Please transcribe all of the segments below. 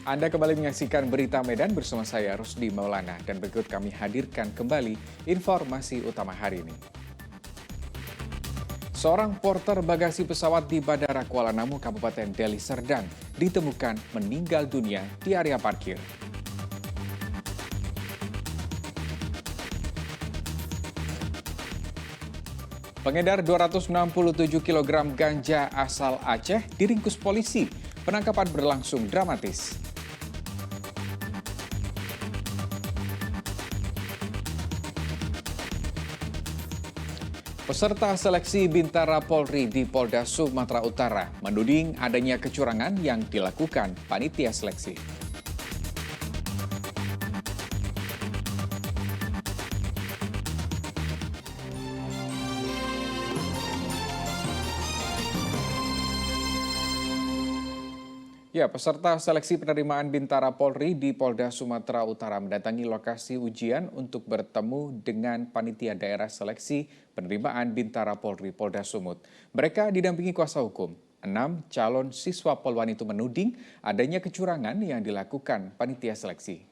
Anda kembali menyaksikan Berita Medan bersama saya Rusdi Maulana dan berikut kami hadirkan kembali informasi utama hari ini. Seorang porter bagasi pesawat di Bandara Kuala Namu, Kabupaten Deli Serdang ditemukan meninggal dunia di area parkir. Pengedar 267 kg ganja asal Aceh diringkus polisi. Penangkapan berlangsung dramatis. Peserta seleksi Bintara Polri di Polda Sumatera Utara menuding adanya kecurangan yang dilakukan panitia seleksi. Ya, peserta seleksi penerimaan Bintara Polri di Polda Sumatera Utara mendatangi lokasi ujian untuk bertemu dengan panitia daerah seleksi penerimaan Bintara Polri Polda Sumut. Mereka didampingi kuasa hukum. 6 calon siswa Polwan itu menuding adanya kecurangan yang dilakukan panitia seleksi.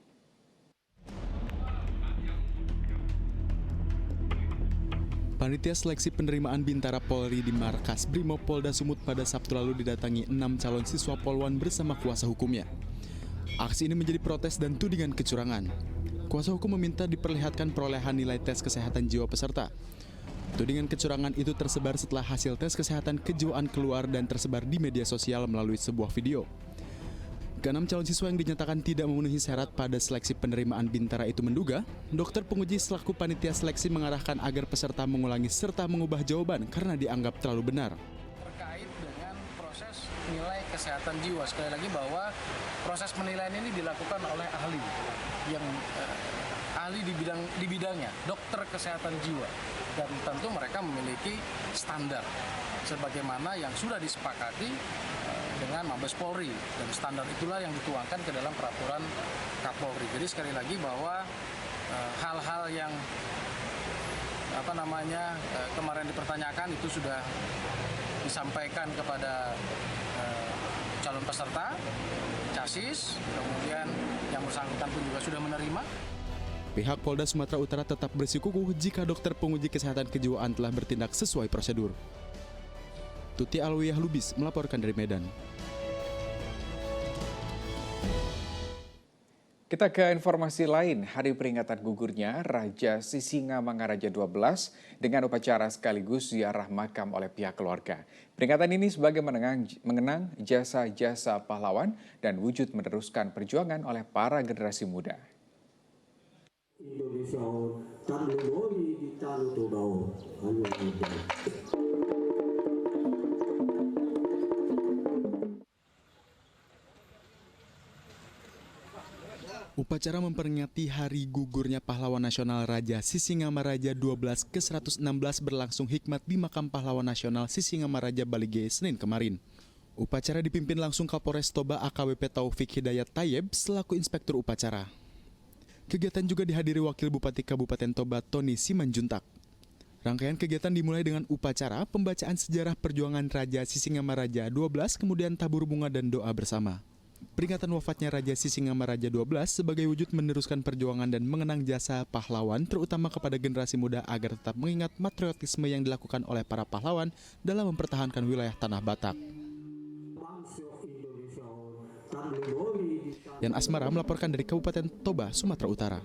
Panitia seleksi penerimaan Bintara Polri di markas Brimob Polda Sumut pada Sabtu lalu didatangi 6 calon siswa Polwan bersama kuasa hukumnya. Aksi ini menjadi protes dan tudingan kecurangan. Kuasa hukum meminta diperlihatkan perolehan nilai tes kesehatan jiwa peserta. Tudingan kecurangan itu tersebar setelah hasil tes kesehatan kejiwaan keluar dan tersebar di media sosial melalui sebuah video. Keenam calon siswa yang dinyatakan tidak memenuhi syarat pada seleksi penerimaan Bintara itu menduga, dokter penguji selaku panitia seleksi mengarahkan agar peserta mengulangi serta mengubah jawaban karena dianggap terlalu benar. Terkait dengan proses nilai kesehatan jiwa, sekali lagi bahwa proses penilaian ini dilakukan oleh ahli yang ahli di bidangnya, dokter kesehatan jiwa, dan tentu mereka memiliki standar sebagaimana yang sudah disepakati dengan Mabes Polri, dan standar itulah yang dituangkan ke dalam peraturan Kapolri. Jadi sekali lagi bahwa hal-hal yang kemarin dipertanyakan itu sudah disampaikan kepada calon peserta, casis, kemudian yang bersangkutan pun juga sudah menerima. Pihak Polda Sumatera Utara tetap bersikukuh jika dokter penguji kesehatan kejiwaan telah bertindak sesuai prosedur. Tuti Alwiyah Lubis melaporkan dari Medan. Kita ke informasi lain, hari peringatan gugurnya Raja Sisingamangaraja 12 dengan upacara sekaligus ziarah makam oleh pihak keluarga. Peringatan ini sebagai mengenang jasa-jasa pahlawan dan wujud meneruskan perjuangan oleh para generasi muda. Upacara memperingati hari gugurnya pahlawan nasional Raja Sisingamaraja 12 ke-116 berlangsung hikmat di Makam Pahlawan Nasional Sisingamaraja Balige Senin kemarin. Upacara dipimpin langsung Kapolres Toba AKBP Taufik Hidayat Tayyeb selaku inspektur upacara. Kegiatan juga dihadiri Wakil Bupati Kabupaten Toba Tony Simanjuntak. Rangkaian kegiatan dimulai dengan upacara pembacaan sejarah perjuangan Raja Sisingamaraja 12 kemudian tabur bunga dan doa bersama. Peringatan wafatnya Raja Sisingamaraja 12 sebagai wujud meneruskan perjuangan dan mengenang jasa pahlawan terutama kepada generasi muda agar tetap mengingat patriotisme yang dilakukan oleh para pahlawan dalam mempertahankan wilayah Tanah Batak. Yan Asmara melaporkan dari Kabupaten Toba, Sumatera Utara.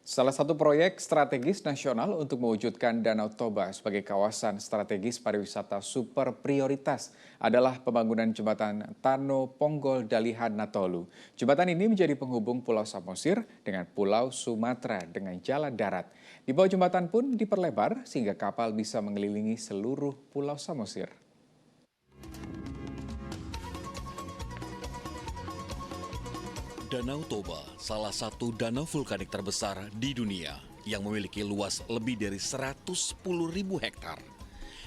Salah satu proyek strategis nasional untuk mewujudkan Danau Toba sebagai kawasan strategis pariwisata super prioritas adalah pembangunan jembatan Tano Ponggol Dalihan Natolu. Jembatan ini menjadi penghubung Pulau Samosir dengan Pulau Sumatera dengan jalan darat. Di bawah jembatan pun diperlebar sehingga kapal bisa mengelilingi seluruh Pulau Samosir. Danau Toba, salah satu danau vulkanik terbesar di dunia yang memiliki luas lebih dari 110.000 hektar.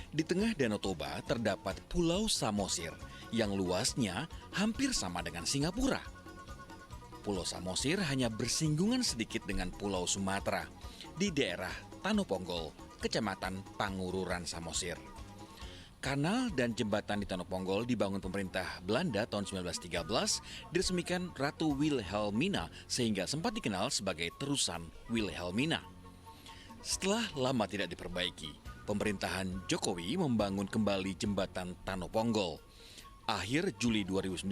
Di tengah Danau Toba terdapat Pulau Samosir yang luasnya hampir sama dengan Singapura. Pulau Samosir hanya bersinggungan sedikit dengan Pulau Sumatera di daerah Tano Ponggol, Kecamatan Pangururan Samosir. Kanal dan jembatan di Tanah Ponggol dibangun pemerintah Belanda tahun 1913, diresmikan Ratu Wilhelmina sehingga sempat dikenal sebagai terusan Wilhelmina. Setelah lama tidak diperbaiki, pemerintahan Jokowi membangun kembali jembatan Tanah Ponggol. Akhir Juli 2019,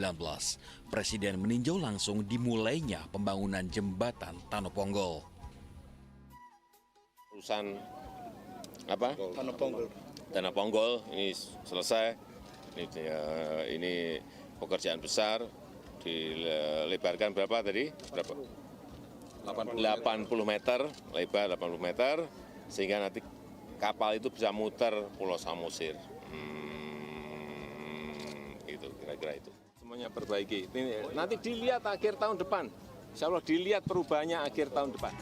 Presiden meninjau langsung dimulainya pembangunan jembatan Tanah Ponggol. Urusan apa? Tanah Ponggol ini selesai. Ini pekerjaan besar, dilebarkan berapa tadi? Berapa? 80 meter, lebar 80 meter, sehingga nanti kapal itu bisa muter Pulau Samosir. Itu kira-kira itu. Semuanya perbaiki. Ini, nanti dilihat akhir tahun depan. Insya Allah dilihat perubahannya akhir tahun depan.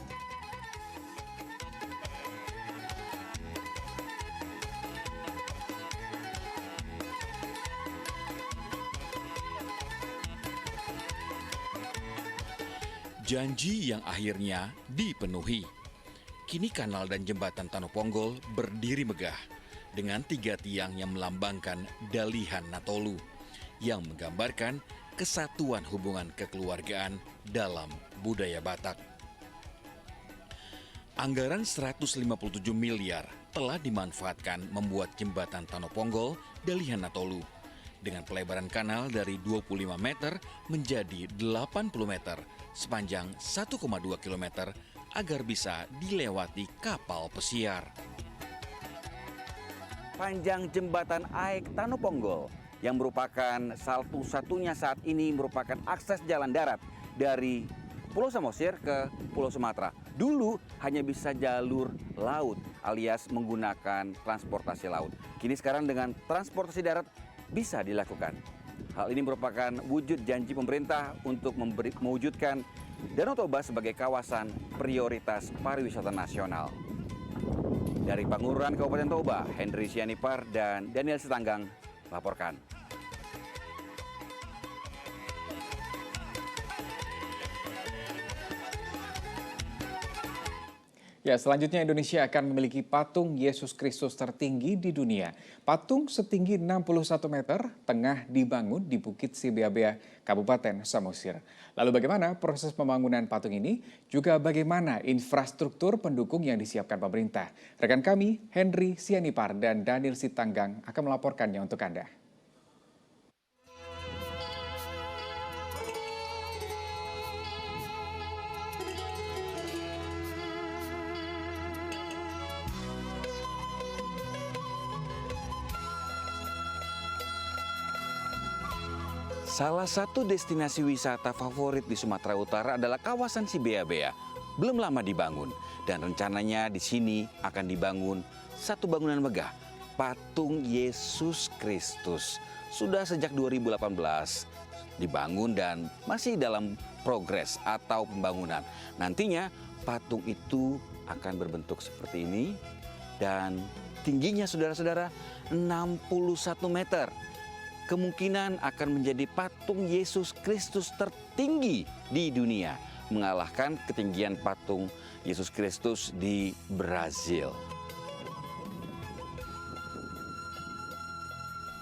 Janji yang akhirnya dipenuhi. Kini kanal dan jembatan Tanah Ponggol berdiri megah dengan 3 tiang yang melambangkan Dalihan Natolu yang menggambarkan kesatuan hubungan kekeluargaan dalam budaya Batak. Anggaran 157 miliar telah dimanfaatkan membuat jembatan Tanah Ponggol Dalihan Natolu dengan pelebaran kanal dari 25 meter menjadi 80 meter sepanjang 1,2 km agar bisa dilewati kapal pesiar. Panjang jembatan AEK Tanah Ponggol yang merupakan satu-satunya saat ini merupakan akses jalan darat dari Pulau Samosir ke Pulau Sumatera. Dulu hanya bisa jalur laut alias menggunakan transportasi laut. Kini sekarang dengan transportasi darat bisa dilakukan. Hal ini merupakan wujud janji pemerintah untuk mewujudkan Danau Toba sebagai kawasan prioritas pariwisata nasional. Dari Pangururan Kabupaten Toba, Henry Sianipar dan Daniel Sitanggang laporkan. Ya, selanjutnya Indonesia akan memiliki patung Yesus Kristus tertinggi di dunia. Patung setinggi 61 meter tengah dibangun di Bukit Sibeabea, Kabupaten Samosir. Lalu bagaimana proses pembangunan patung ini? Juga bagaimana infrastruktur pendukung yang disiapkan pemerintah? Rekan kami, Henry Sianipar dan Daniel Sitanggang akan melaporkannya untuk Anda. Salah satu destinasi wisata favorit di Sumatera Utara adalah kawasan Sibeabea. Belum lama dibangun dan rencananya di sini akan dibangun satu bangunan megah, patung Yesus Kristus. Sudah sejak 2018 dibangun dan masih dalam progres atau pembangunan. Nantinya patung itu akan berbentuk seperti ini dan tingginya saudara-saudara 61 meter. Kemungkinan akan menjadi patung Yesus Kristus tertinggi di dunia, mengalahkan ketinggian patung Yesus Kristus di Brazil.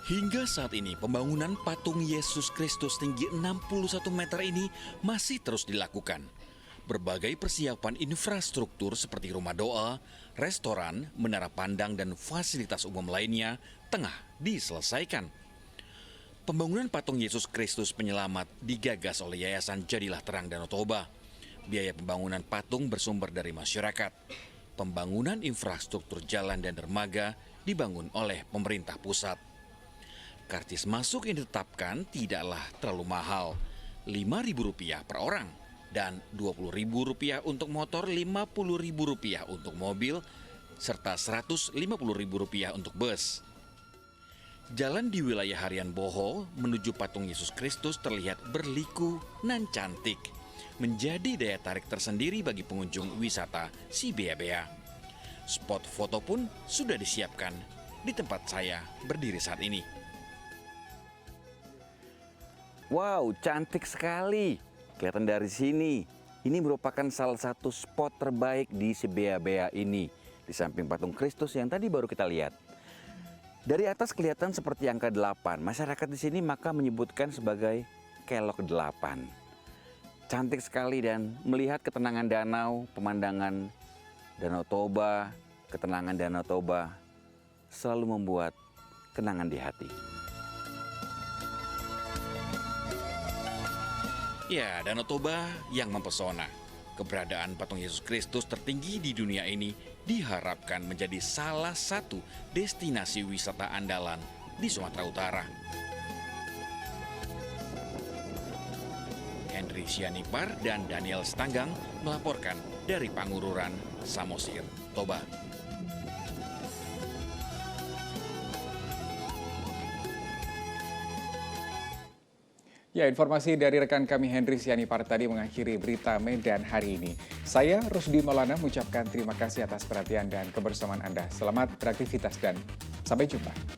Hingga saat ini pembangunan patung Yesus Kristus tinggi 61 meter ini masih terus dilakukan. Berbagai persiapan infrastruktur seperti rumah doa, restoran, menara pandang, dan fasilitas umum lainnya tengah diselesaikan. Pembangunan patung Yesus Kristus Penyelamat digagas oleh Yayasan Jadilah Terang Danau Toba. Biaya pembangunan patung bersumber dari masyarakat. Pembangunan infrastruktur jalan dan dermaga dibangun oleh pemerintah pusat. Karcis masuk yang ditetapkan tidaklah terlalu mahal, Rp5.000 per orang, dan Rp20.000 untuk motor, Rp50.000 untuk mobil, serta Rp150.000 untuk bus. Jalan di wilayah harian Boho menuju patung Yesus Kristus terlihat berliku nan cantik, menjadi daya tarik tersendiri bagi pengunjung wisata Sibeabea. Spot foto pun sudah disiapkan di tempat saya berdiri saat ini. Wow, cantik sekali. Kelihatan dari sini. Ini merupakan salah satu spot terbaik di Sibeabea ini. Di samping patung Kristus yang tadi baru kita lihat. Dari atas kelihatan seperti angka 8. Masyarakat di sini maka menyebutkan sebagai Kelok 8. Cantik sekali dan melihat ketenangan danau, pemandangan Danau Toba, ketenangan Danau Toba selalu membuat kenangan di hati. Ya, Danau Toba yang mempesona. Keberadaan patung Yesus Kristus tertinggi di dunia ini diharapkan menjadi salah satu destinasi wisata andalan di Sumatera Utara. Henry Sianipar dan Daniel Stanggang melaporkan dari Pangururan, Samosir, Toba. Ya, informasi dari rekan kami Henry Sianipar tadi mengakhiri berita Medan hari ini. Saya Rusdi Maulana mengucapkan terima kasih atas perhatian dan kebersamaan Anda. Selamat beraktivitas dan sampai jumpa.